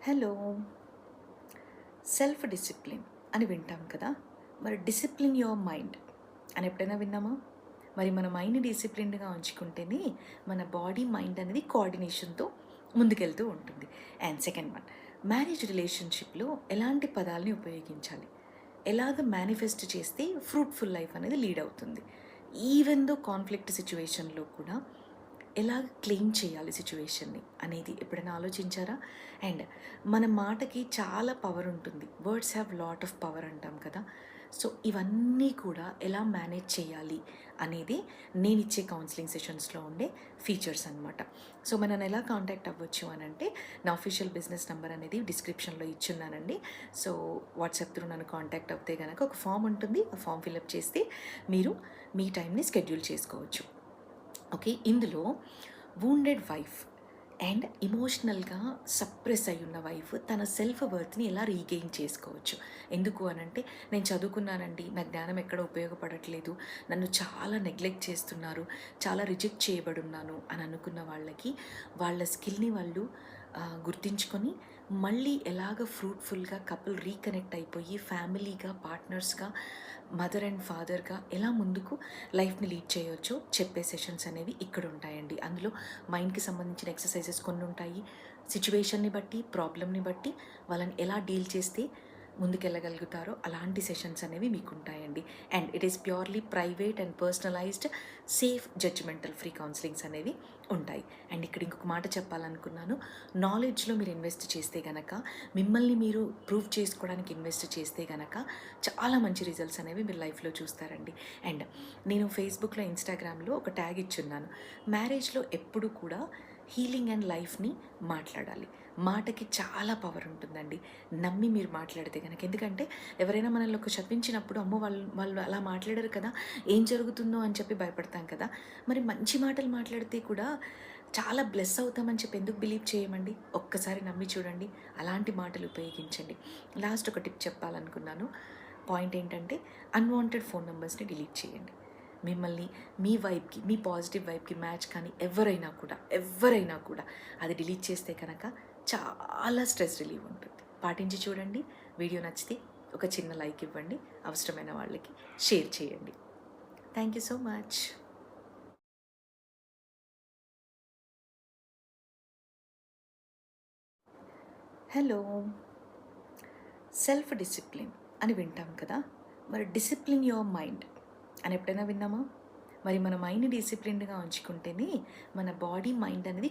Hello. Self discipline అని వింటాం కదా. మరి డిసిప్లిన్ యువర్ మైండ్ అని ఎప్పుడైనా విన్నామా? మరి మన మైండ్ని డిసిప్లిన్డ్గా ఉంచుకుంటేనే మన బాడీ మైండ్ అనేది కోఆర్డినేషన్తో ముందుకెళ్తూ ఉంటుంది. అండ్ సెకండ్ వన్, మ్యారేజ్ రిలేషన్షిప్లో ఎలాంటి పదాలని ఉపయోగించాలి, ఎలాగ మేనిఫెస్ట్ చేస్తే ఫ్రూట్ఫుల్ లైఫ్ అనేది లీడ్ అవుతుంది, ఈవెన్ దో కాన్ఫ్లిక్ట్ సిచ్యువేషన్లో కూడా ఎలా క్లెయిమ్ చేయాలి సిచ్యువేషన్ని అనేది ఎప్పుడైనా ఆలోచించారా? అండ్ మన మాటకి చాలా పవర్ ఉంటుంది. Words have lot of power అంటాం కదా. సో ఇవన్నీ కూడా ఎలా మేనేజ్ చేయాలి అనేది నేను ఇచ్చే కౌన్సిలింగ్ సెషన్స్లో ఉండే ఫీచర్స్ అనమాట. సో మనల్ని ఎలా కాంటాక్ట్ అవ్వచ్చు అని అంటే, నా అఫీషియల్ బిజినెస్ నెంబర్ అనేది డిస్క్రిప్షన్లో ఇచ్చున్నానండి. సో వాట్సాప్ త్రూ నన్ను కాంటాక్ట్ అవుతే కనుక ఒక ఫామ్ ఉంటుంది, ఆ ఫామ్ ఫిల్అప్ చేస్తే మీరు మీ టైంని స్కెడ్యూల్ చేసుకోవచ్చు. ఓకే, ఇందులో వూండెడ్ వైఫ్ అండ్ ఇమోషనల్గా సప్రెస్ అయి ఉన్న వైఫ్ తన సెల్ఫ్ వర్త్ని ఎలా రీగెయిన్ చేసుకోవచ్చు. ఎందుకు అనంటే, నేను చదువుకున్నానండి, నా జ్ఞానం ఎక్కడ ఉపయోగపడట్లేదు, నన్ను చాలా నెగ్లెక్ట్ చేస్తున్నారు, చాలా రిజెక్ట్ చేయబడున్నాను అని అనుకున్న వాళ్ళకి వాళ్ళ స్కిల్ని వాళ్ళు గుర్తించుకొని మళ్ళీ ఎలాగ ఫ్రూట్ఫుల్గా కపుల్ రీకనెక్ట్ అయిపోయి ఫ్యామిలీగా, పార్ట్నర్స్గా, మదర్ అండ్ ఫాదర్గా ఎలా ముందుకు లైఫ్ని లీడ్ చేయొచ్చో చెప్పే సెషన్స్ అనేవి ఇక్కడ ఉంటాయండి. అందులో మైండ్కి సంబంధించిన ఎక్సర్సైజెస్ కొన్ని ఉంటాయి. సిచ్యువేషన్ని బట్టి, ప్రాబ్లమ్ని బట్టి వాళ్ళని ఎలా డీల్ చేస్తే ముందుకెళ్ళగలుగుతారో అలాంటి సెషన్స్ అనేవి మీకు ఉంటాయండి. And it is purely private and personalised, safe, judgemental free counsellings అనేవి ఉంటాయి. అండ్ ఇక్కడ ఇంకొక మాట చెప్పాలనుకున్నాను. నాలెడ్జ్లో మీరు ఇన్వెస్ట్ చేస్తే గనక, మిమ్మల్ని మీరు ప్రూవ్ చేసుకోవడానికి ఇన్వెస్ట్ చేస్తే గనక చాలా మంచి రిజల్ట్స్ అనేవి మీరు లైఫ్లో చూస్తారండి. అండ్ నేను ఫేస్బుక్లో, ఇన్స్టాగ్రామ్లో ఒక ట్యాగ్ ఇచ్చున్నాను. మ్యారేజ్లో ఎప్పుడు కూడా హీలింగ్ అండ్ లైఫ్ని మాట్లాడాలి. మాటకి చాలా పవర్ ఉంటుందండి, నమ్మి మీరు మాట్లాడితే కనుక. ఎందుకంటే ఎవరైనా మనల్ని ఒక శపించినప్పుడు, అమ్మో వాళ్ళు వాళ్ళు అలా మాట్లాడారు కదా, ఏం జరుగుతుందో అని చెప్పి భయపడతాం కదా. మరి మంచి మాటలు మాట్లాడితే కూడా చాలా బ్లెస్ అవుతామని చెప్పి ఎందుకు బిలీవ్ చేయమండి? ఒక్కసారి నమ్మి చూడండి, అలాంటి మాటలు ఉపయోగించండి. లాస్ట్ ఒక టిప్ చెప్పాలనుకున్నాను. పాయింట్ ఏంటంటే, అన్వాంటెడ్ ఫోన్ నెంబర్స్ని డిలీట్ చేయండి. మిమ్మల్ని మీ వైబ్కి, మీ పాజిటివ్ వైబ్కి మ్యాచ్ కానీ ఎవరైనా కూడా అది డిలీట్ చేస్తే కనుక చాలా స్ట్రెస్ రిలీవ్ ఉంటుంది. పాటించి చూడండి. వీడియో నచ్చితే ఒక చిన్న లైక్ ఇవ్వండి, అవసరమైన వాళ్ళకి షేర్ చేయండి. Thank you so much. Hello. Self discipline అని వింటాం కదా. మరి డిసిప్లిన్ యువర్ మైండ్ అని ఎప్పుడైనా విన్నామా? మరి మన మైండ్ని డిసిప్లిన్డ్గా ఉంచుకుంటేనే మన బాడీ మైండ్ అనేది